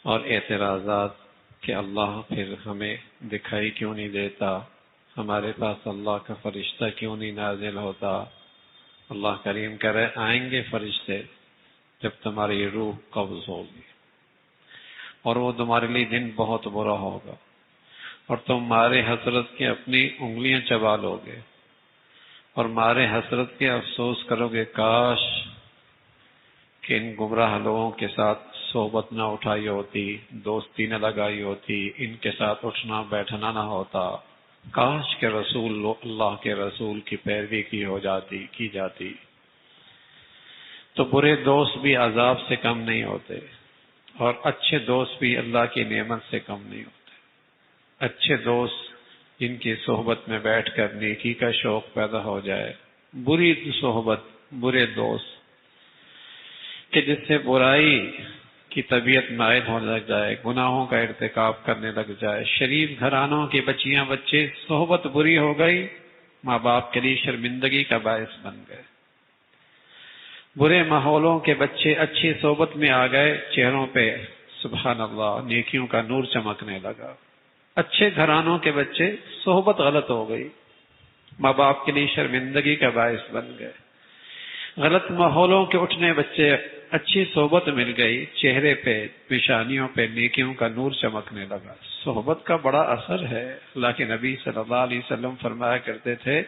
اور اعتراضات کہ اللہ پھر ہمیں دکھائی کیوں نہیں دیتا، ہمارے پاس اللہ کا فرشتہ کیوں نہیں نازل ہوتا۔ اللہ کریم کرے آئیں گے فرشتے جب تمہاری روح قبض ہوگی، اور وہ تمہارے لیے دن بہت برا ہوگا، اور تم مارے حسرت کے اپنی انگلیاں چبا لو گے، اور مارے حسرت کے افسوس کرو گے کاش کہ ان گمراہ لوگوں کے ساتھ صحبت نہ اٹھائی ہوتی، دوستی نہ لگائی ہوتی، ان کے ساتھ اٹھنا بیٹھنا نہ ہوتا، کاش کہ اللہ کے رسول کی پیروی کی جاتی۔ تو برے دوست بھی عذاب سے کم نہیں ہوتے، اور اچھے دوست بھی اللہ کی نعمت سے کم نہیں ہوتے۔ اچھے دوست جن کی صحبت میں بیٹھ کر نیکی کا شوق پیدا ہو جائے، بری صحبت، برے دوست کہ جس سے برائی کی طبیعت مائل ہونے لگ جائے، گناہوں کا ارتکاب کرنے لگ جائے، شریف گھرانوں کے بچیاں بچے صحبت بری ہو گئی، ماں باپ کے لیے شرمندگی کا باعث بن گئے۔ برے ماحولوں کے بچے اچھی صحبت میں آ گئے، چہروں پہ سبحان اللہ نیکیوں کا نور چمکنے لگا۔ اچھے گھرانوں کے بچے صحبت غلط ہو گئی، ماں باپ کے لیے شرمندگی کا باعث بن گئے۔ غلط ماحولوں کے اٹھنے بچے اچھی صحبت مل گئی، چہرے پہ پیشانیوں پہ نیکیوں کا نور چمکنے لگا۔ صحبت کا بڑا اثر ہے۔ اللہ کے نبی صلی اللہ علیہ وسلم فرمایا کرتے تھے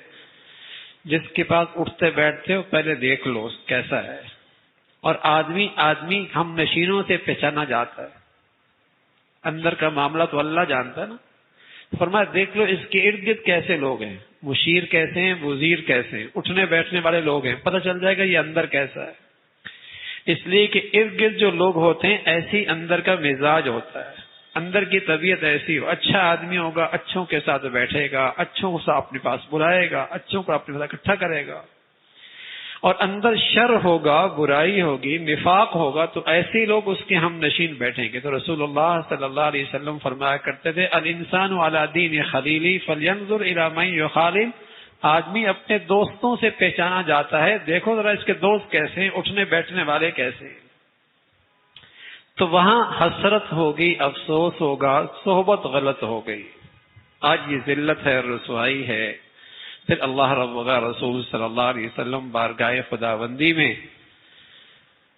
جس کے پاس اٹھتے بیٹھتے ہو پہلے دیکھ لو کیسا ہے۔ اور آدمی ہم نشینوں سے پہچانا جاتا ہے، اندر کا معاملہ تو اللہ جانتا ہے نا۔ فرمایا دیکھ لو اس کے ارد گرد کیسے لوگ ہیں، مشیر کیسے ہیں، وزیر کیسے ہیں، اٹھنے بیٹھنے والے لوگ ہیں، پتہ چل جائے گا یہ اندر کیسا ہے۔ اس لیے کہ ارد گرد جو لوگ ہوتے ہیں ایسی اندر کا مزاج ہوتا ہے، اندر کی طبیعت ایسی ہو۔ اچھا آدمی ہوگا اچھوں کے ساتھ بیٹھے گا، اچھوں کو اپنے پاس بلائے گا، اچھوں کو اپنے پاس اکٹھا کرے گا۔ اور اندر شر ہوگا، برائی ہوگی، نفاق ہوگا تو ایسے لوگ اس کے ہم نشین بیٹھیں گے۔ تو رسول اللہ صلی اللہ علیہ وسلم فرمایا کرتے تھے الانسان علی دین خلیلی فلینظر الی من یخالل۔ آدمی اپنے دوستوں سے پہچانا جاتا ہے، دیکھو ذرا اس کے دوست کیسے ہیں، اٹھنے بیٹھنے والے کیسے ہیں۔ تو وہاں حسرت ہوگی، افسوس ہوگا، صحبت غلط ہو گئی۔ آج یہ ذلت ہے، رسوائی ہے۔ پھر اللہ رب رسول صلی اللہ علیہ وسلم بارگاہ خداوندی میں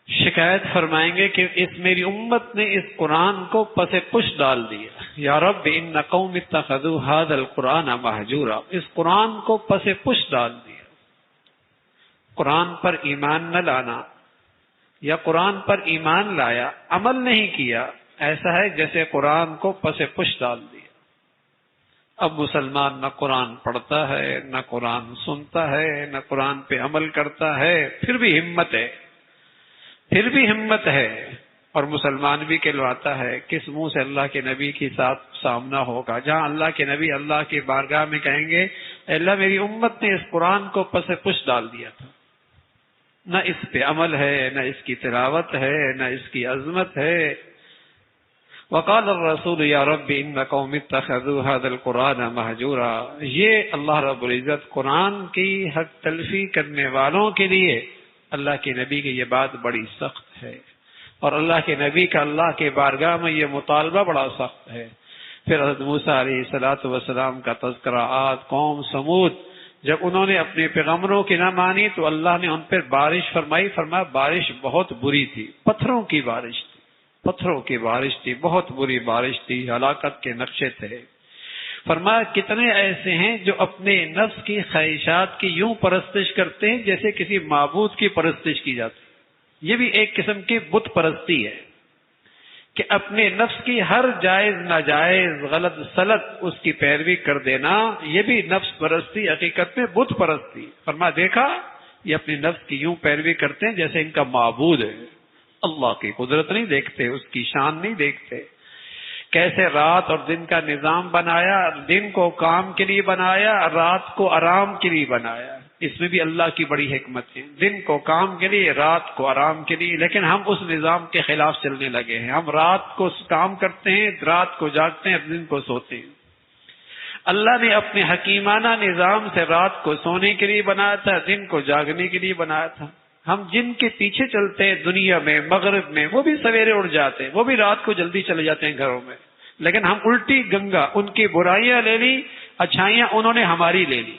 شکایت فرمائیں گے کہ اس میری امت نے اس قرآن کو پس پش ڈال دیا۔ یا رب ان قوم اتخذوا هذا القرآن مہجورا، اس قرآن کو پس پش ڈال دیا۔ قرآن پر ایمان نہ لانا یا قرآن پر ایمان لایا عمل نہیں کیا، ایسا ہے جیسے قرآن کو پس پش ڈال دیا۔ اب مسلمان نہ قرآن پڑھتا ہے، نہ قرآن سنتا ہے، نہ قرآن پہ عمل کرتا ہے، پھر بھی ہمت ہے اور مسلمان بھی کہلواتا ہے۔ کس منہ سے اللہ کے نبی کے ساتھ سامنا ہوگا جہاں اللہ کے نبی اللہ کی بارگاہ میں کہیں گے اے اللہ میری امت نے اس قرآن کو پس پش ڈال دیا تھا، نہ اس پہ عمل ہے، نہ اس کی تلاوت ہے، نہ اس کی عظمت ہے۔ وقال الرسول یا رب ان قوم اتخذوا هذا القرآن مہجورا۔ یہ اللہ رب العزت قرآن کی حق تلفی کرنے والوں کے لیے اللہ کے نبی کی یہ بات بڑی سخت ہے، اور اللہ کے نبی کا اللہ کے بارگاہ میں یہ مطالبہ بڑا سخت ہے۔ پھر حضرت موسیٰ علیہ الصلوۃ والسلام کا تذکرہ، عاد قوم سمود، جب انہوں نے اپنے پیغمبروں کی نہ مانی تو اللہ نے ان پر بارش فرمائی، فرمایا بارش بہت بری تھی، پتھروں کی بارش تھی، بہت بری بارش تھی، ہلاکت کے نقشے تھے۔ فرمایا کتنے ایسے ہیں جو اپنے نفس کی خواہشات کی یوں پرستش کرتے ہیں جیسے کسی معبود کی پرستش کی جاتی۔ یہ بھی ایک قسم کی بت پرستی ہے کہ اپنے نفس کی ہر جائز ناجائز غلط سلط اس کی پیروی کر دینا، یہ بھی نفس پرستی، حقیقت میں بت پرستی۔ فرمایا دیکھا یہ اپنے نفس کی یوں پیروی کرتے ہیں جیسے ان کا معبود ہے، اللہ کی قدرت نہیں دیکھتے، اس کی شان نہیں دیکھتے۔ کیسے رات اور دن کا نظام بنایا، دن کو کام کے لیے بنایا، رات کو آرام کے لیے بنایا۔ اس میں بھی اللہ کی بڑی حکمت ہے، دن کو کام کے لیے، رات کو آرام کے لیے، لیکن ہم اس نظام کے خلاف چلنے لگے ہیں۔ ہم رات کو کام کرتے ہیں، رات کو جاگتے ہیں، دن کو سوتے ہیں۔ اللہ نے اپنے حکیمانہ نظام سے رات کو سونے کے لیے بنایا تھا، دن کو جاگنے کے لیے بنایا تھا۔ ہم جن کے پیچھے چلتے ہیں دنیا میں مغرب میں، وہ بھی سویرے اٹھ جاتے ہیں، وہ بھی رات کو جلدی چلے جاتے ہیں گھروں میں، لیکن ہم الٹی گنگا، ان کی برائیاں لے لی، اچھائیاں انہوں نے ہماری لے لی،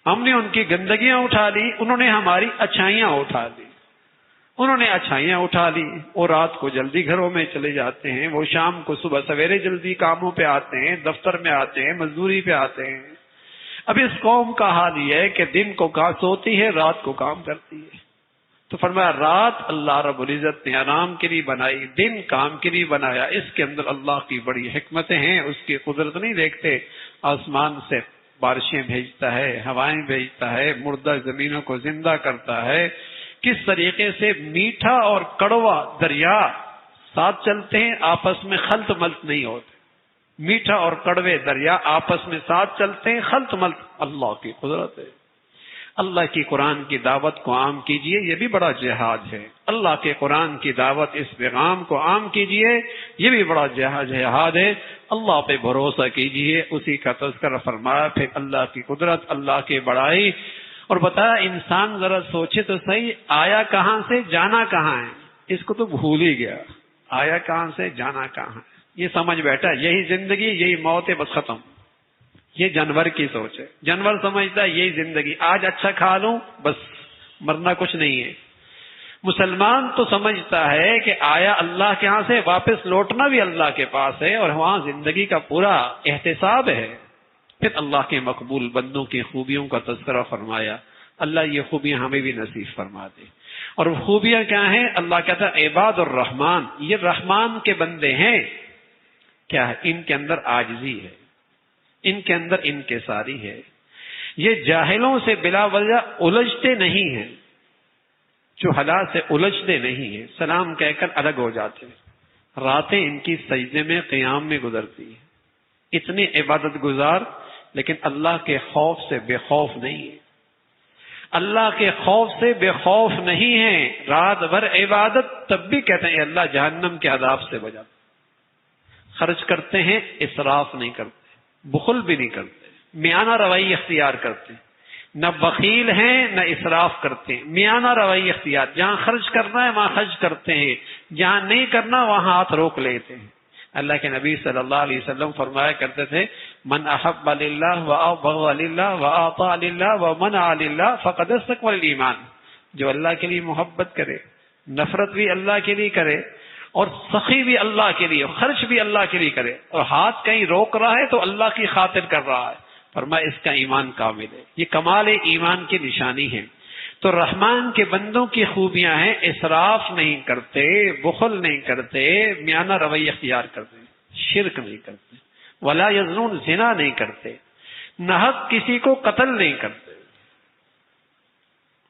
ہم نے ان کی گندگیاں اٹھا لی، انہوں نے ہماری اچھائیاں اٹھا لی، انہوں نے اچھائیاں اٹھا لی، وہ رات کو جلدی گھروں میں چلے جاتے ہیں، وہ شام کو صبح سویرے جلدی کاموں پہ آتے ہیں، دفتر میں آتے ہیں، مزدوری پہ آتے ہیں۔ اب اس قوم کا حال یہ ہے کہ دن کو کام سوتی ہے، رات کو کام کرتی ہے۔ تو فرمایا رات اللہ رب العزت نے آرام کے لیے بنائی، دن کام کے لیے بنایا، اس کے اندر اللہ کی بڑی حکمتیں ہیں، اس کی قدرت نہیں دیکھتے؟ آسمان سے بارشیں بھیجتا ہے، ہوائیں بھیجتا ہے، مردہ زمینوں کو زندہ کرتا ہے، کس طریقے سے میٹھا اور کڑوا دریا ساتھ چلتے ہیں، آپس میں خلط ملط نہیں ہوتے، میٹھا اور کڑوے دریا آپس میں ساتھ چلتے ہیں، خلط ملط اللہ کی قدرت ہے۔ اللہ کی قرآن کی دعوت کو عام کیجئے، یہ بھی بڑا جہاد ہے۔ اللہ کے قرآن کی دعوت، اس پیغام کو عام کیجئے، یہ بھی بڑا جہاد ہے۔ اللہ پہ بھروسہ کیجئے، اسی کا تذکرہ فرمایا، پھر اللہ کی قدرت، اللہ کی بڑائی، اور بتایا انسان ذرا سوچے تو صحیح، آیا کہاں سے جانا کہاں ہے؟ اس کو تو بھول ہی گیا، آیا کہاں سے جانا کہاں ہے، یہ سمجھ بیٹھا یہی زندگی، یہی موت ہے، بس ختم۔ یہ جانور کی سوچ ہے، جانور سمجھتا ہے یہی زندگی، آج اچھا کھا لوں بس، مرنا کچھ نہیں ہے۔ مسلمان تو سمجھتا ہے کہ آیا اللہ کے ہاں سے، واپس لوٹنا بھی اللہ کے پاس ہے، اور وہاں زندگی کا پورا احتساب ہے۔ پھر اللہ کے مقبول بندوں کی خوبیوں کا تذکرہ فرمایا، اللہ یہ خوبیاں ہمیں بھی نصیب فرما دے۔ اور وہ خوبیاں کیا ہیں؟ اللہ کہتا ہے عباد الرحمن، یہ رحمان کے بندے ہیں۔ کیا ہے؟ ان کے اندر عاجزی ہے، ان کے اندر انکساری ہے، یہ جاہلوں سے بلا وجہ الجھتے نہیں ہیں، جو حالات سے الجھتے نہیں ہیں، سلام کہہ کر الگ ہو جاتے ہیں، راتیں ان کی سجدے میں قیام میں گزرتی ہیں، اتنی عبادت گزار، لیکن اللہ کے خوف سے بے خوف نہیں ہے، اللہ کے خوف سے بے خوف نہیں ہے، رات بھر عبادت، تب بھی کہتے ہیں اللہ جہنم کے عذاب سے بچا۔ خرچ کرتے ہیں، اسراف نہیں کرتے، بخل بھی نہیں کرتے، میانہ روی اختیار کرتے، نہ بخیل ہیں نہ اسراف کرتے، میانہ روی اختیار، جہاں خرچ کرنا ہے وہاں خرچ کرتے ہیں، جہاں نہیں کرنا وہاں ہاتھ روک لیتے ہیں۔ اللہ کے نبی صلی اللہ علیہ وسلم فرمایا کرتے تھے، من احب للہ وابغض للہ واعطى للہ ومنع للہ فقد استكمل الایمان، جو اللہ کے لیے محبت کرے، نفرت بھی اللہ کے لیے کرے، اور سخی بھی اللہ کے لیے، خرچ بھی اللہ کے لیے کرے، اور ہاتھ کہیں روک رہا ہے تو اللہ کی خاطر کر رہا ہے، فرمایا اس کا ایمان کامل ہے۔ یہ کمال ایمان کی نشانی ہے۔ تو رحمان کے بندوں کی خوبیاں ہیں، اسراف نہیں کرتے، بخل نہیں کرتے، میانہ روی اختیار کرتے، شرک نہیں کرتے، ولا یزنون، زنا نہیں کرتے، ناحق کسی کو قتل نہیں کرتے،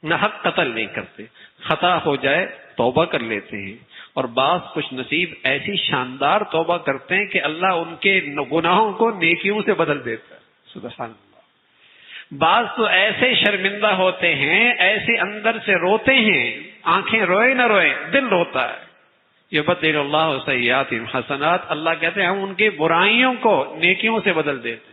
ناحق قتل نہیں کرتے، خطا ہو جائے توبہ کر لیتے ہیں، اور بعض خوش نصیب ایسی شاندار توبہ کرتے ہیں کہ اللہ ان کے گناہوں کو نیکیوں سے بدل دیتا ہے، سبحان اللہ۔ بعض تو ایسے شرمندہ ہوتے ہیں، ایسے اندر سے روتے ہیں، آنکھیں روئے نہ روئے، دل روتا ہے۔ یبدل اللہ سیئات حسنات، اللہ کہتے ہیں ہم ان کی برائیوں کو نیکیوں سے بدل دیتے ہیں۔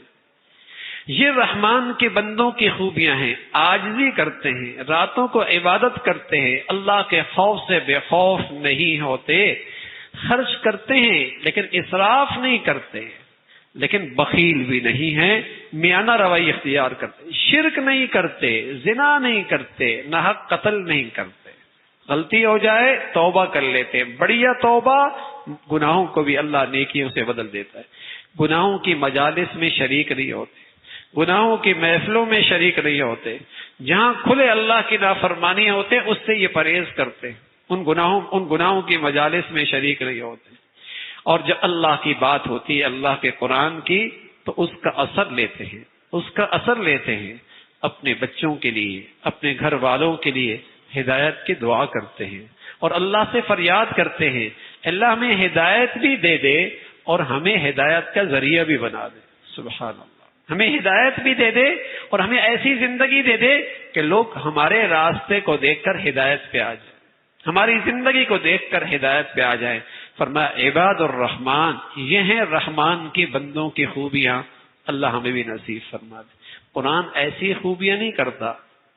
یہ رحمان کے بندوں کی خوبیاں ہیں، عاجزی کرتے ہیں، راتوں کو عبادت کرتے ہیں، اللہ کے خوف سے بے خوف نہیں ہوتے، خرچ کرتے ہیں لیکن اسراف نہیں کرتے، لیکن بخیل بھی نہیں ہیں، میانہ روی اختیار کرتے، شرک نہیں کرتے، زنا نہیں کرتے، ناحق قتل نہیں کرتے، غلطی ہو جائے توبہ کر لیتے، بڑھیا توبہ، گناہوں کو بھی اللہ نیکیوں سے بدل دیتا ہے۔ گناہوں کی مجالس میں شریک نہیں ہوتے، گناہوں کی محفلوں میں شریک نہیں ہوتے، جہاں کھلے اللہ کی نافرمانی ہوتے اس سے یہ پرہیز کرتے، ان گناہوں کی مجالس میں شریک نہیں ہوتے، اور جب اللہ کی بات ہوتی ہے، اللہ کے قرآن کی، تو اس کا اثر لیتے ہیں، اس کا اثر لیتے ہیں، اپنے بچوں کے لیے، اپنے گھر والوں کے لیے ہدایت کی دعا کرتے ہیں، اور اللہ سے فریاد کرتے ہیں اللہ ہمیں ہدایت بھی دے دے اور ہمیں ہدایت کا ذریعہ بھی بنا دے، سبحان اللہ، ہمیں ہدایت بھی دے دے اور ہمیں ایسی زندگی دے دے کہ لوگ ہمارے راستے کو دیکھ کر ہدایت پہ آ جائیں، ہماری زندگی کو دیکھ کر ہدایت پہ آ جائیں۔ فرمایا عباد الرحمان، یہ ہیں رحمان کی بندوں کی خوبیاں، اللہ ہمیں بھی نصیب فرما دے۔ قرآن ایسی خوبیاں نہیں کرتا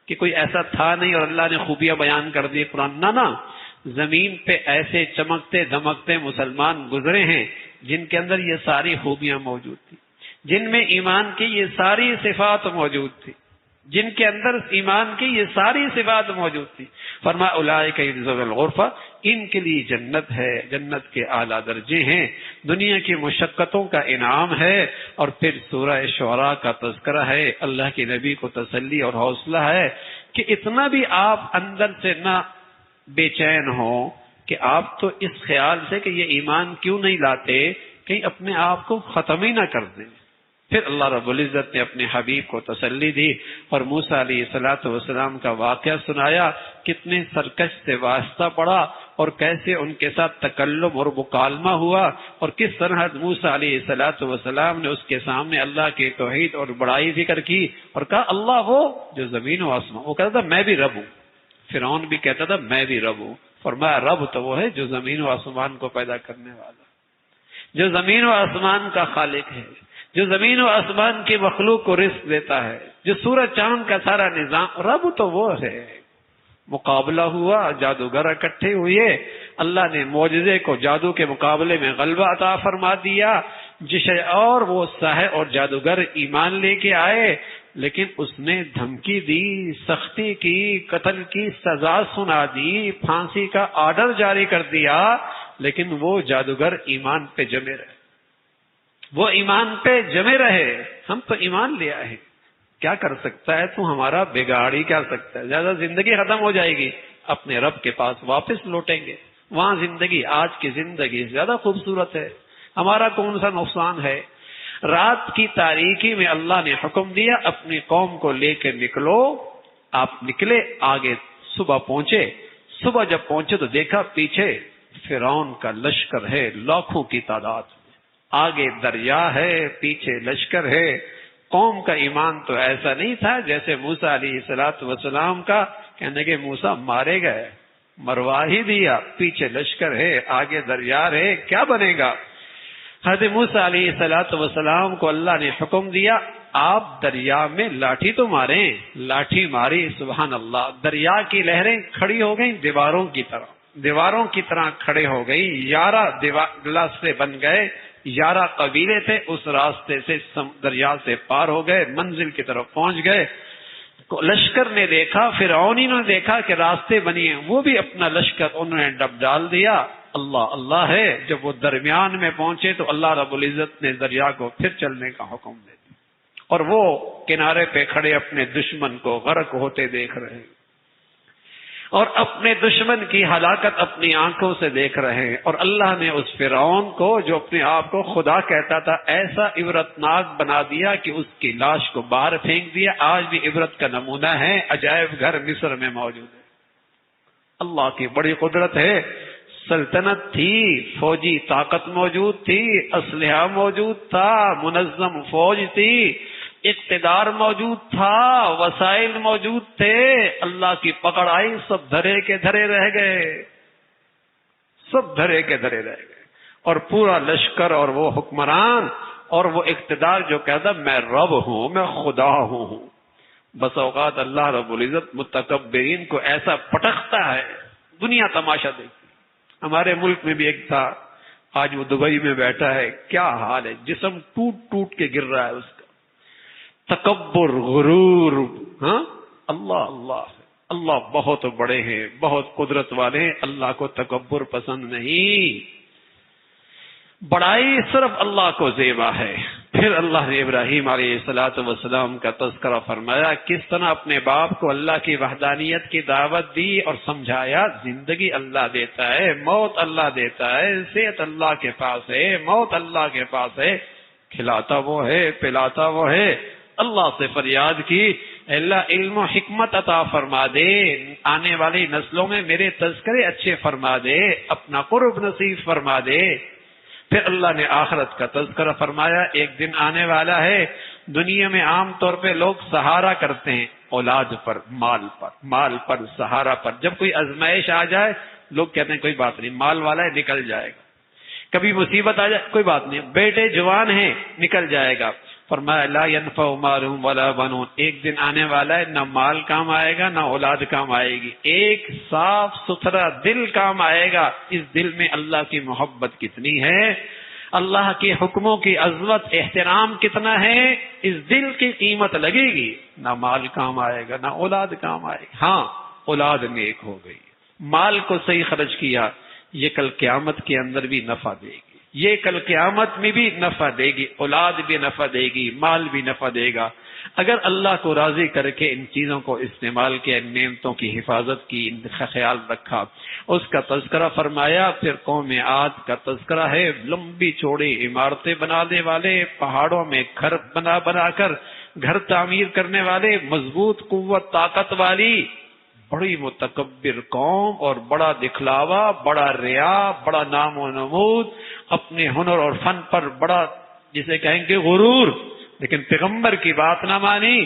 کہ کوئی ایسا تھا نہیں اور اللہ نے خوبیاں بیان کر دی قرآن، نہ زمین پہ ایسے چمکتے دمکتے مسلمان گزرے ہیں جن کے اندر یہ ساری خوبیاں موجود تھی، جن میں ایمان کی یہ ساری صفات موجود تھی، جن کے اندر ایمان کی یہ ساری صفات موجود تھی۔ فرمایا اولئک یجزون الغرفہ، ان کے لیے جنت ہے، جنت کے اعلیٰ درجے ہیں، دنیا کی مشقتوں کا انعام ہے۔ اور پھر سورہ شعراء کا تذکرہ ہے، اللہ کے نبی کو تسلی اور حوصلہ ہے کہ اتنا بھی آپ اندر سے نہ بے چین ہوں کہ آپ تو اس خیال سے کہ یہ ایمان کیوں نہیں لاتے کہیں اپنے آپ کو ختم ہی نہ کر دیں۔ پھر اللہ رب العزت نے اپنے حبیب کو تسلی دی اور موسیٰ علیہ السلام کا واقعہ سنایا، کتنے سرکش سے واسطہ پڑا اور کیسے ان کے ساتھ تکلم اور مکالمہ ہوا، اور کس طرح موسیٰ علیہ السلام نے اس کے سامنے اللہ کی توحید اور بڑائی ذکر کی اور کہا اللہ وہ جو زمین و آسمان، وہ کہتا تھا میں بھی رب ہوں، فرعون بھی کہتا تھا میں بھی رب ہوں، فرمایا رب تو وہ ہے جو زمین و آسمان کو پیدا کرنے والا، جو زمین و آسمان کا خالق ہے، جو زمین و آسمان کی مخلوق کو رزق دیتا ہے، جو سورج چاند کا سارا نظام، رب تو وہ ہے۔ مقابلہ ہوا، جادوگر اکٹھے ہوئے، اللہ نے معجزے کو جادو کے مقابلے میں غلبہ عطا فرما دیا، جس اور وہ ساحر اور جادوگر ایمان لے کے آئے، لیکن اس نے دھمکی دی، سختی کی، قتل کی سزا سنا دی، پھانسی کا آرڈر جاری کر دیا، لیکن وہ جادوگر ایمان پہ جمے رہے، وہ ایمان پہ جمے رہے۔ ہم تو ایمان لے آئے، کیا کر سکتا ہے تو ہمارا بگاڑ ہی کیا سکتا ہے، زیادہ زندگی ختم ہو جائے گی، اپنے رب کے پاس واپس لوٹیں گے، وہاں زندگی آج کی زندگی زیادہ خوبصورت ہے، ہمارا کون سا نقصان ہے۔ رات کی تاریکی میں اللہ نے حکم دیا اپنی قوم کو لے کے نکلو، آپ نکلے، آگے صبح پہنچے، صبح جب پہنچے تو دیکھا پیچھے فرعون کا لشکر ہے لاکھوں کی تعداد، آگے دریا ہے، پیچھے لشکر ہے۔ قوم کا ایمان تو ایسا نہیں تھا جیسے موسیٰ علیہ السلام کا، کہنے کہ موسیٰ مارے گئے، مروا ہی دیا، پیچھے لشکر ہے، آگے دریا ہے، کیا بنے گا۔ حضرت موسیٰ علیہ السلام کو اللہ نے حکم دیا آپ دریا میں لاٹھی تو ماریں، لاٹھی ماری، سبحان اللہ، دریا کی لہریں کھڑی ہو گئیں دیواروں کی طرح کھڑے ہو گئی، 11 راستے بن گئے، 11 قبیلے تھے، اس راستے سے دریا سے پار ہو گئے، منزل کی طرف پہنچ گئے۔ لشکر نے دیکھا، فرعونی نے دیکھا کہ راستے بنی ہیں، وہ بھی اپنا لشکر انہوں نے ڈال دیا۔ اللہ ہے، جب وہ درمیان میں پہنچے تو اللہ رب العزت نے دریا کو پھر چلنے کا حکم دے دیا، اور وہ کنارے پہ کھڑے اپنے دشمن کو غرق ہوتے دیکھ رہے ہیں، اور اپنے دشمن کی ہلاکت اپنی آنکھوں سے دیکھ رہے ہیں۔ اور اللہ نے اس فرعون کو جو اپنے آپ کو خدا کہتا تھا ایسا عبرتناک بنا دیا کہ اس کی لاش کو باہر پھینک دیا۔ آج بھی عبرت کا نمونہ ہے، عجائب گھر مصر میں موجود ہے۔ اللہ کی بڑی قدرت ہے، سلطنت تھی، فوجی طاقت موجود تھی، اسلحہ موجود تھا، منظم فوج تھی، اقتدار موجود تھا، وسائل موجود تھے، اللہ کی پکڑ آئی، سب دھرے کے دھرے رہ گئے، سب دھرے کے دھرے رہ گئے، اور پورا لشکر اور وہ حکمران اور وہ اقتدار جو کہتا میں رب ہوں، میں خدا ہوں۔ بس اوقات اللہ رب العزت متکبرین کو ایسا پٹکتا ہے، دنیا تماشا دیکھتی۔ ہمارے ملک میں بھی ایک تھا، آج وہ دبئی میں بیٹھا ہے، کیا حال ہے، جسم ٹوٹ ٹوٹ کے گر رہا ہے اس کا، تکبر، غرور۔ ہاں، اللہ بہت بڑے ہیں، بہت قدرت والے ہیں، اللہ کو تکبر پسند نہیں، بڑائی صرف اللہ کو زیبا ہے۔ پھر اللہ نے ابراہیم علیہ السلام کا تذکرہ فرمایا، کس طرح اپنے باپ کو اللہ کی وحدانیت کی دعوت دی اور سمجھایا زندگی اللہ دیتا ہے، موت اللہ دیتا ہے، صحت اللہ کے پاس ہے، موت اللہ کے پاس ہے، کھلاتا وہ ہے، پلاتا وہ ہے۔ اللہ سے فریاد کی، اللہ علم و حکمت عطا فرما دے، آنے والی نسلوں میں میرے تذکرے اچھے فرما دے، اپنا قرب نصیب فرما دے۔ پھر اللہ نے آخرت کا تذکرہ فرمایا، ایک دن آنے والا ہے، دنیا میں عام طور پہ لوگ سہارا کرتے ہیں اولاد پر، مال پر، سہارا پر۔ جب کوئی آزمائش آ جائے لوگ کہتے ہیں کوئی بات نہیں، مال والا ہے نکل جائے گا، کبھی مصیبت آ جائے کوئی بات نہیں، بیٹے جوان ہیں نکل جائے گا، فرمایا لا ينفع مال ولا بنون، ایک دن آنے والا ہے نہ مال کام آئے گا نہ اولاد کام آئے گی، ایک صاف ستھرا دل کام آئے گا۔ اس دل میں اللہ کی محبت کتنی ہے، اللہ کے حکموں کی عظمت احترام کتنا ہے، اس دل کی قیمت لگے گی، نہ مال کام آئے گا نہ اولاد کام آئے گی۔ ہاں اولاد نیک ہو گئی، مال کو صحیح خرچ کیا، یہ کل قیامت کے اندر بھی نفع دے گی، یہ کل قیامت میں بھی نفع دے گی، اولاد بھی نفع دے گی، مال بھی نفع دے گا۔ اگر اللہ کو راضی کر کے ان چیزوں کو استعمال کیا، ان نعمتوں کی حفاظت کی، ان کا خیال رکھا، اس کا تذکرہ فرمایا۔ پھر قوم عاد کا تذکرہ ہے، لمبی چوڑی عمارتیں بنانے والے، پہاڑوں میں گھر بنا بنا کر گھر تعمیر کرنے والے، مضبوط قوت طاقت والی، بڑی متکبر قوم، اور بڑا دکھلاوا، بڑا ریا، بڑا نام و نمود، اپنے ہنر اور فن پر بڑا جسے کہیں گے غرور، لیکن پیغمبر کی بات نہ مانی۔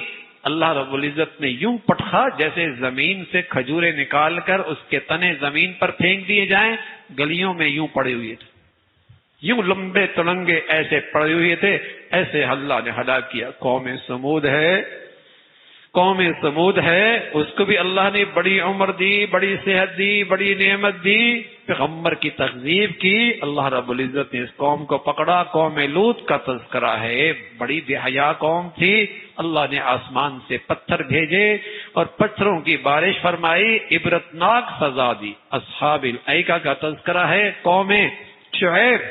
اللہ رب العزت نے یوں پٹخا جیسے زمین سے کھجورے نکال کر اس کے تنے زمین پر پھینک دیے جائیں، گلیوں میں یوں پڑے ہوئے تھے، یوں لمبے تڑنگے ایسے پڑے ہوئے تھے، ایسے اللہ نے ہلاک کیا۔ قوم سمود ہے، قوم سمود ہے، اس کو بھی اللہ نے بڑی عمر دی، بڑی صحت دی، بڑی نعمت دی، پیغمبر کی تکذیب کی، اللہ رب العزت نے اس قوم کو پکڑا۔ قوم لوط کا تذکرہ ہے، بڑی بے حیا قوم تھی، اللہ نے آسمان سے پتھر بھیجے اور پتھروں کی بارش فرمائی، عبرتناک سزا دی۔ اصحاب الایکہ کا تذکرہ ہے، قوم شعیب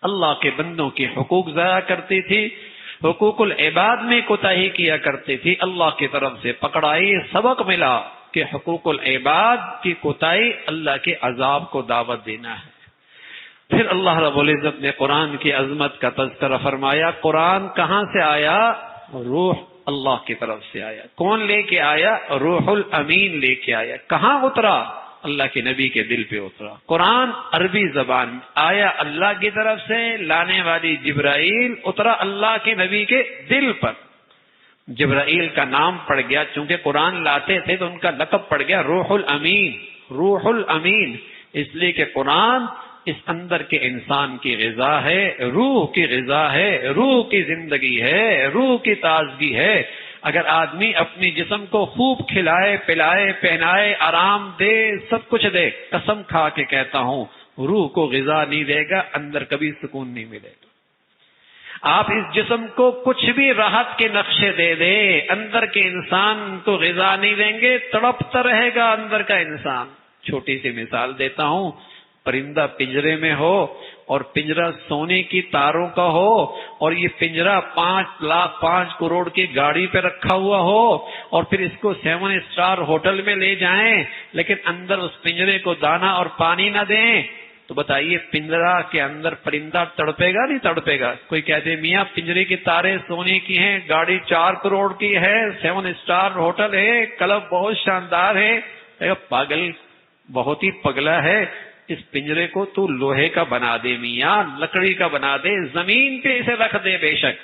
اللہ کے بندوں کے حقوق ضائع کرتی تھی، حقوق العباد میں کوتاہی کیا کرتی تھی، اللہ کی طرف سے پکڑائی، سبق ملا کہ حقوق العباد کی کوتاہی اللہ کے عذاب کو دعوت دینا ہے۔ پھر اللہ رب العزت نے قرآن کی عظمت کا تذکرہ فرمایا۔ قرآن کہاں سے آیا؟ روح اللہ کی طرف سے آیا۔ کون لے کے آیا؟ روح الامین لے کے آیا۔ کہاں اترا؟ اللہ کے نبی کے دل پہ اترا۔ قرآن عربی زبان میں آیا، اللہ کی طرف سے لانے والی جبرائیل اترا اللہ کے نبی کے دل پر۔ جبرائیل کا نام پڑ گیا، چونکہ قرآن لاتے تھے تو ان کا لقب پڑ گیا روح الامین۔ روح الامین اس لیے کہ قرآن اس اندر کے انسان کی غذا ہے، روح کی غذا ہے، روح کی زندگی ہے، روح کی تازگی ہے۔ اگر آدمی اپنی جسم کو خوب کھلائے پلائے پہنائے آرام دے سب کچھ دے، قسم کھا کے کہتا ہوں روح کو غذا نہیں دے گا، اندر کبھی سکون نہیں ملے گا۔ آپ اس جسم کو کچھ بھی راحت کے نقشے دے دے، اندر کے انسان کو غذا نہیں دیں گے، تڑپتا رہے گا اندر کا انسان۔ چھوٹی سی مثال دیتا ہوں، پرندہ پنجرے میں ہو اور پنجرہ سونے کی تاروں کا ہو اور یہ پنجرہ 5 کروڑ کی گاڑی پہ رکھا ہوا ہو اور پھر اس کو 7 اسٹار ہوٹل میں لے جائیں، لیکن اندر اس پنجرے کو دانا اور پانی نہ دیں، تو بتائیے پنجرہ کے اندر پرندہ تڑپے گا نہیں تڑپے گا؟ کوئی کہتے میاں پنجرے کی تاریں سونے کی ہیں، گاڑی 4 کروڑ کی ہے، 7 اسٹار ہوٹل ہے، کلب بہت شاندار ہے، پاگل، بہت ہی پگلا ہے، اس پنجرے کو تو لوہے کا بنا دے میاں، لکڑی کا بنا دے، زمین پہ اسے رکھ دے، بے شک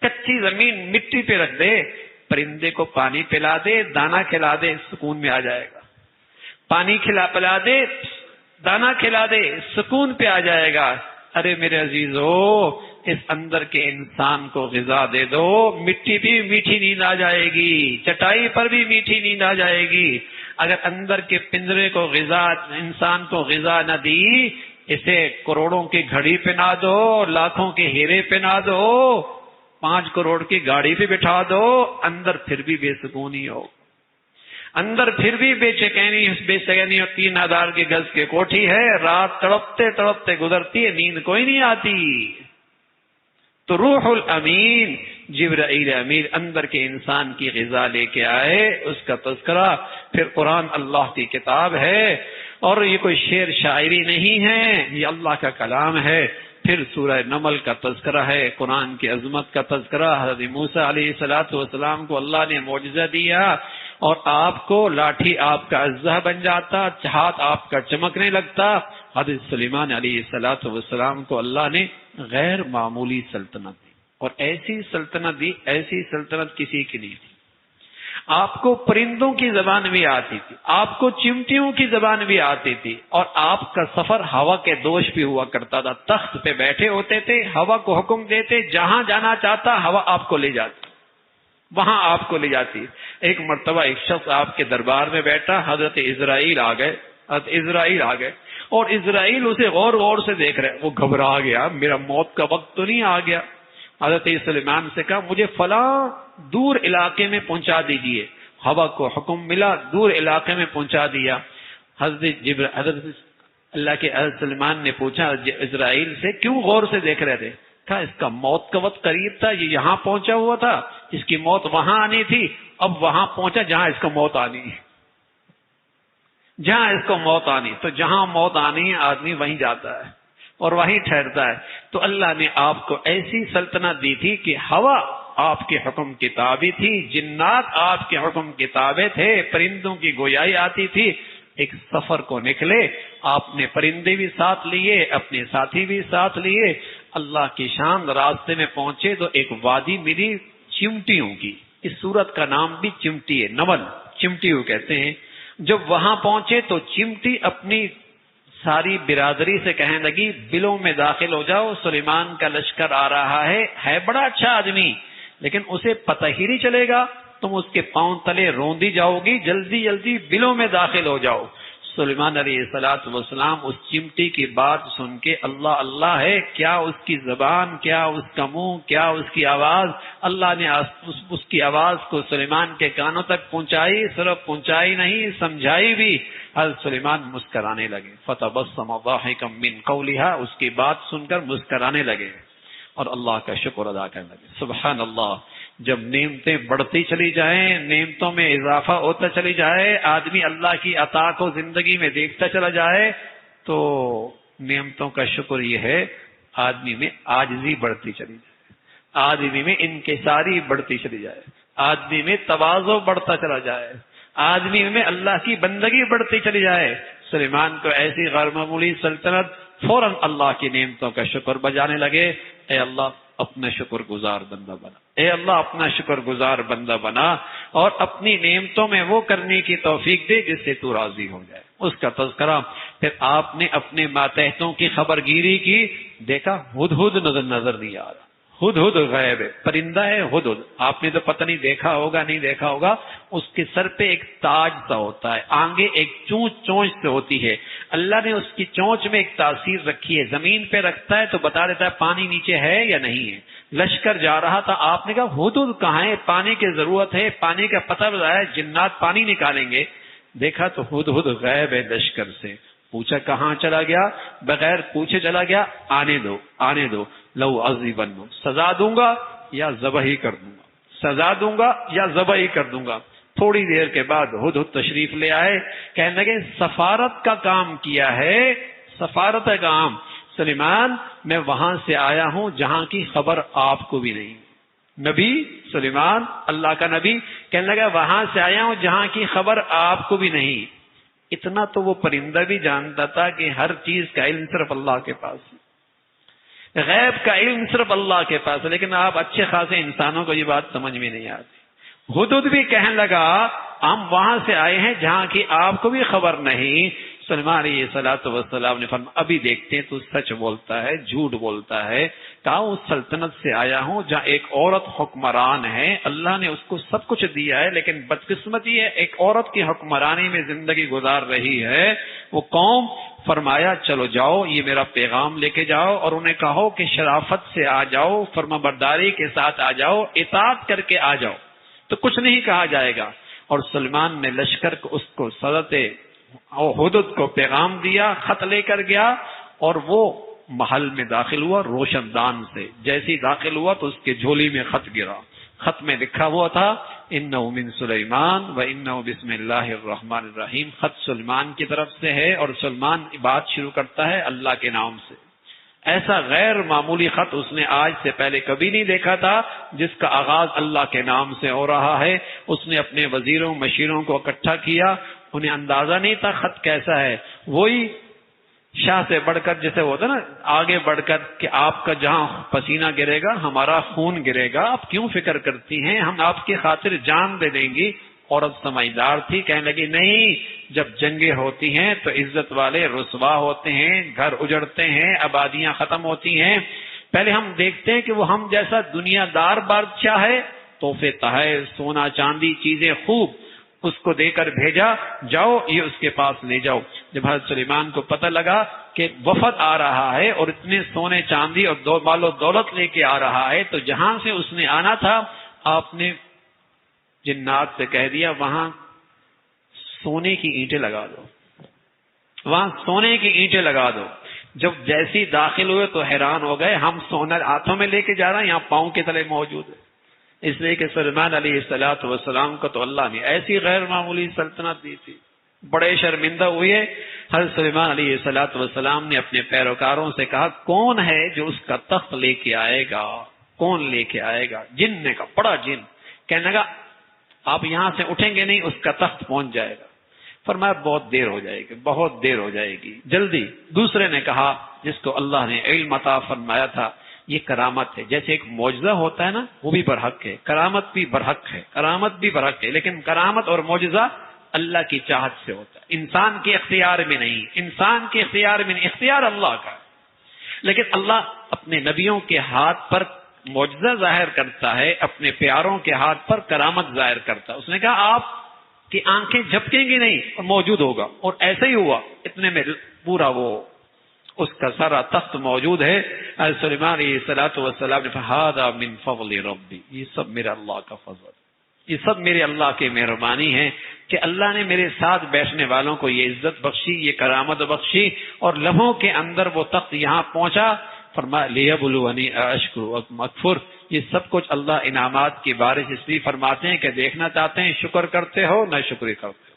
کچی زمین مٹی پہ رکھ دے، پرندے کو پانی پلا دے، دانا کھلا دے، سکون میں آ جائے گا۔ پانی پلا دے، دانا کھلا دے، سکون پہ آ جائے گا۔ ارے میرے عزیزو، اس اندر کے انسان کو غذا دے دو، مٹی بھی میٹھی نیند آ جائے گی، چٹائی پر بھی میٹھی نیند آ جائے گی۔ اگر اندر کے پنجرے کو غذا، انسان کو غذا نہ دی، اسے کروڑوں کی گھڑی پہنا دو، لاکھوں کے ہیرے پہنا دو، 5 کروڑ کی گاڑی پہ بٹھا دو، اندر پھر بھی بے سکونی ہو، اندر پھر بھی بے چینی 3000 کی گز کی کوٹھی ہے، رات تڑپتے تڑپتے گزرتی ہے، نیند کوئی نہیں آتی۔ تو روح الامین جبرائیل امین اندر کے انسان کی غذا لے کے آئے، اس کا تذکرہ۔ پھر قرآن اللہ کی کتاب ہے اور یہ کوئی شعر شاعری نہیں ہے، یہ اللہ کا کلام ہے۔ پھر سورہ نمل کا تذکرہ ہے، قرآن کی عظمت کا تذکرہ۔ حضرت موسیٰ علیہ السلام کو اللہ نے معجزہ دیا اور آپ کو لاٹھی آپ کا اژدہا بن جاتا، ہاتھ آپ کا چمکنے لگتا۔ حضرت سلیمان علیہ السلام کو اللہ نے غیر معمولی سلطنت دی اور ایسی سلطنت دی، ایسی سلطنت کسی کی نہیں تھی۔ آپ کو پرندوں کی زبان بھی آتی تھی، آپ کو چمٹیوں کی زبان بھی آتی تھی، اور آپ کا سفر ہوا کے دوش بھی ہوا کرتا تھا۔ تخت پہ بیٹھے ہوتے تھے، ہوا کو حکم دیتے، جہاں جانا چاہتا ہوا آپ کو لے جاتی، وہاں آپ کو لے جاتی۔ ایک مرتبہ ایک شخص آپ کے دربار میں بیٹھا، حضرت اسرائیل آ گئے، اور اسرائیل اسے غور غور سے دیکھ رہے، وہ گھبرا گیا، میرا موت کا وقت تو نہیں آ گیا؟ حضرت سلیمان سے کہا مجھے فلاں دور علاقے میں پہنچا دیجئے۔ ہوا کو حکم ملا، دور علاقے میں پہنچا دیا۔ حضرت اللہ کے حضرت سلیمان نے پوچھا اسرائیل سے کیوں غور سے دیکھ رہے تھے؟ کہا اس کا موت کا وقت قریب تھا، یہ یہاں پہنچا ہوا تھا، اس کی موت وہاں آنی تھی، اب وہاں پہنچا جہاں اس کو موت آنی ہے، جہاں اس کو موت آنی، تو جہاں موت آنی ہے آدمی وہیں جاتا ہے اور وہیں ٹھہرتا ہے۔ تو اللہ نے آپ کو ایسی سلطنت دی تھی کہ ہوا آپ کے حکم کی تابع تھی، جنات آپ کے حکم کی تابع تھے، پرندوں کی گویائی آتی تھی۔ ایک سفر کو نکلے، آپ نے پرندے بھی ساتھ لیے، اپنے ساتھی بھی ساتھ لیے، اللہ کی شان، راستے میں پہنچے تو ایک وادی ملی چمٹیوں کی، اس سورت کا نام بھی چمٹی ہے، نمل چمٹیوں کہتے ہیں۔ جب وہاں پہنچے تو چمٹی اپنی ساری برادری سے کہنے لگی بلوں میں داخل ہو جاؤ، سلیمان کا لشکر آ رہا ہے بڑا اچھا آدمی، لیکن اسے پتہ ہی نہیں چلے گا، تم اس کے پاؤں تلے روندی جاؤ گی، جلدی جلدی بلوں میں داخل ہو جاؤ۔ سلیمان علیہ السلام اس چمٹی کی بات سن کے اللہ اللہ ہے، کیا اس کی زبان، کیا اس کا منہ، کیا اس کی آواز، اللہ نے اس کی آواز کو سلیمان کے کانوں تک پہنچائی، صرف پہنچائی نہیں سمجھائی بھی۔ حضرت سلیمان مسکرانے لگے، فتبسم ضاحکا من قولها، اس کی بات سن کر مسکرانے لگے اور اللہ کا شکر ادا کرنے لگے۔ سبحان اللہ، جب نعمتیں بڑھتی چلی جائیں، نعمتوں میں اضافہ ہوتا چلی جائے، آدمی اللہ کی عطا کو زندگی میں دیکھتا چلا جائے، تو نعمتوں کا شکر یہ ہے آدمی میں عاجزی بڑھتی چلی جائے، آدمی میں انکساری بڑھتی چلی جائے، آدمی میں تواضع بڑھتا چلا جائے، آدمی میں اللہ کی بندگی بڑھتی چلی جائے۔ سلیمان کو ایسی غیر معمولی سلطنت، فوراً اللہ کی نعمتوں کا شکر بجانے لگے، اے اللہ اپنا شکر گزار بندہ بنا، اے اللہ اپنا شکر گزار بندہ بنا، اور اپنی نعمتوں میں وہ کرنے کی توفیق دے جس سے تو راضی ہو جائے، اس کا تذکرہ۔ پھر آپ نے اپنے ماتحتوں کی خبر گیری کی، دیکھا ہدہد نظر نہیں آ رہا، ہدہد غائب ہے، پرندہ ہے ہدہد، آپ نے تو پتہ نہیں دیکھا ہوگا نہیں دیکھا ہوگا، اس کے سر پہ ایک تاج سا ہوتا ہے، آنگیں ایک چونچ سے ہوتی ہے، اللہ نے اس کی چونچ میں ایک تاثیر رکھی ہے، زمین پہ رکھتا ہے تو بتا دیتا ہے پانی نیچے ہے یا نہیں ہے۔ لشکر جا رہا تھا، آپ نے کہا ہدہد کہاں ہے، پانی کی ضرورت ہے، پانی کا پتہ بتایا، جنات پانی نکالیں گے، دیکھا تو ہدہد غائب ہے لشکر سے، پوچھا کہاں چلا گیا، بغیر پوچھے چلا گیا، آنے دو، لو عذیبن، سزا دوں گا یا ذبح ہی کر دوں گا، سزا دوں گا یا ذبح ہی کر دوں گا۔ تھوڑی دیر کے بعد ہدہد تشریف لے آئے، کہنے لگے سفارت کا کام کیا ہے، سفارت کا کام، سلیمان میں وہاں سے آیا ہوں جہاں کی خبر آپ کو بھی نہیں، نبی سلیمان اللہ کا نبی کہنے لگا وہاں سے آیا ہوں جہاں کی خبر آپ کو بھی نہیں۔ اتنا تو وہ پرندہ بھی جانتا تھا کہ ہر چیز کا علم صرف اللہ کے پاس ہے، غیب کا علم صرف اللہ کے پاس ہے، لیکن آپ اچھے خاصے انسانوں کو یہ بات سمجھ میں نہیں آتی۔ ہدہد بھی کہنے لگا ہم وہاں سے آئے ہیں جہاں کی آپ کو بھی خبر نہیں۔ سلیمان علیہ السلام نے فرمایا ابھی دیکھتے ہیں تو سچ بولتا ہے جھوٹ بولتا ہے، کہا اس سلطنت سے آیا ہوں جہاں ایک عورت حکمران ہے، اللہ نے اس کو سب کچھ دیا ہے، لیکن بدقسمتی ہے ایک عورت کی حکمرانی میں زندگی گزار رہی ہے۔ وہ قوم فرمایا چلو جاؤ یہ میرا پیغام لے کے جاؤ، اور انہیں کہو کہ شرافت سے آ جاؤ، فرما برداری کے ساتھ آ جاؤ، اطاعت کر کے آ جاؤ تو کچھ نہیں کہا جائے گا۔ اور سلیمان نے لشکر کو اس کو حضرت ہدہد کو پیغام دیا، خط لے کر گیا، اور وہ محل میں داخل ہوا روشن دان سے، جیسے ہی داخل ہوا تو اس کے جھولی میں خط گرا، خط میں لکھا ہوا تھا انہ من سلیمان و انہ بسم اللہ الرحمن الرحیم، خط سلیمان کی طرف سے ہے اور سلیمان بات شروع کرتا ہے اللہ کے نام سے۔ ایسا غیر معمولی خط اس نے آج سے پہلے کبھی نہیں دیکھا تھا جس کا آغاز اللہ کے نام سے ہو رہا ہے۔ اس نے اپنے وزیروں مشیروں کو اکٹھا کیا، انہیں اندازہ نہیں تھا خط کیسا ہے، وہی شاہ سے بڑھ کر جیسے ہوتا نا آگے بڑھ کر کہ آپ کا جہاں پسینہ گرے گا ہمارا خون گرے گا، آپ کیوں فکر کرتی ہیں، ہم آپ کی خاطر جان دے دیں گی، عورت سمجھدار تھی، کہنے لگی نہیں، جب جنگیں ہوتی ہیں تو عزت والے رسوا ہوتے ہیں، گھر اجڑتے ہیں، آبادیاں ختم ہوتی ہیں، پہلے ہم دیکھتے ہیں کہ وہ ہم جیسا دنیا دار بادشاہ ہے، تحفے تحائف، سونا چاندی، چیزیں خوب، اس کو دے کر بھیجا، جاؤ یہ اس کے پاس لے جاؤ۔ جب حضرت سلیمان کو پتہ لگا کہ وفد آ رہا ہے اور اتنے سونے چاندی اور مال و دولت لے کے آ رہا ہے، تو جہاں سے اس نے آنا تھا آپ نے جنات سے کہہ دیا وہاں سونے کی اینٹیں لگا دو، وہاں سونے کی اینٹیں لگا دو۔ جب جیسی داخل ہوئے تو حیران ہو گئے، ہم سونا ہاتھوں میں لے کے جا رہے ہیں، یہاں پاؤں کے تلے موجود ہے۔ اس لیے کہ سلیمان علیہ السلام کو تو اللہ نے ایسی غیر معمولی سلطنت دی تھی، بڑے شرمندہ ہوئے۔ حضرت سلیمان علیہ السلام نے اپنے پیروکاروں سے کہا کون ہے جو اس کا تخت لے کے آئے گا، کون لے کے آئے گا؟ جن نے کہا، بڑا جن، کہنے لگا آپ یہاں سے اٹھیں گے نہیں، اس کا تخت پہنچ جائے گا۔ فرمایا بہت دیر ہو جائے گی، بہت دیر ہو جائے گی، جلدی۔ دوسرے نے کہا جس کو اللہ نے علم عطا فرمایا تھا، یہ کرامت ہے، جیسے ایک معجزہ ہوتا ہے نا، وہ بھی برحق ہے، کرامت بھی برحق ہے، کرامت بھی برحق ہے، لیکن کرامت اور معجزہ اللہ کی چاہت سے ہوتا ہے، انسان کے اختیار میں نہیں، انسان کے اختیار میں نہیں، اختیار اللہ کا ہے۔ لیکن اللہ اپنے نبیوں کے ہاتھ پر معجزہ ظاہر کرتا ہے، اپنے پیاروں کے ہاتھ پر کرامت ظاہر کرتا ہے۔ اس نے کہا آپ کی آنکھیں جھپکیں گی نہیں اور موجود ہوگا، اور ایسا ہی ہوا، اتنے میں پورا وہ اس کا سارا تخت موجود ہے۔ حضرت سلیمان علیہ السلام نے کہا ھذا من فضل ربی، یہ سب میرے اللہ کا فضل، یہ سب میرے اللہ کی مہربانی ہے کہ اللہ نے میرے ساتھ بیٹھنے والوں کو یہ عزت بخشی، یہ کرامت بخشی، اور لمحوں کے اندر وہ تخت یہاں پہنچا۔ فرمایا لیبلونی اشکر ام اکفر، یہ سب کچھ اللہ انعامات کی بارش اس لیے فرماتے ہیں کہ دیکھنا چاہتے ہیں شکر کرتے ہو نہ شکر کرتے ہو۔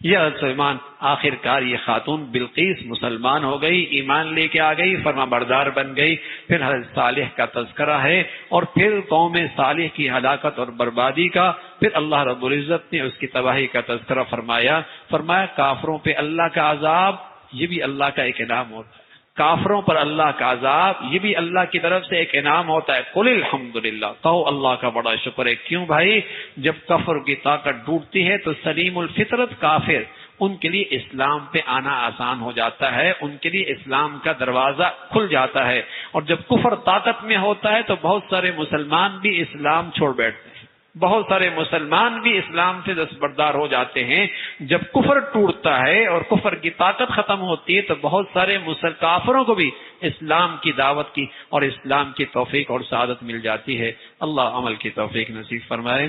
یہ حضرت سلیمان آخر کار یہ خاتون بلقیس مسلمان ہو گئی، ایمان لے کے آ گئی، فرما بردار بن گئی۔ پھر حضرت صالح کا تذکرہ ہے، اور پھر قوم صالح کی ہلاکت اور بربادی کا، پھر اللہ رب العزت نے اس کی تباہی کا تذکرہ فرمایا کافروں پہ اللہ کا عذاب یہ بھی اللہ کا ایک انعام ہوتا ہے، کافروں پر اللہ کا عذاب یہ بھی اللہ کی طرف سے ایک انعام ہوتا ہے۔ قل الحمدللہ، کہو اللہ کا بڑا شکر ہے۔ کیوں بھائی؟ جب کفر کی طاقت ڈوبتی ہے تو سلیم الفطرت کافر، ان کے لیے اسلام پہ آنا آسان ہو جاتا ہے، ان کے لیے اسلام کا دروازہ کھل جاتا ہے۔ اور جب کفر طاقت میں ہوتا ہے تو بہت سارے مسلمان بھی اسلام چھوڑ بیٹھتے ہیں، بہت سارے مسلمان بھی اسلام سے دستبردار ہو جاتے ہیں۔ جب کفر ٹوٹتا ہے اور کفر کی طاقت ختم ہوتی ہے تو بہت سارے کافروں کو بھی اسلام کی دعوت کی اور اسلام کی توفیق اور سعادت مل جاتی ہے۔ اللہ عمل کی توفیق نصیب فرمائے۔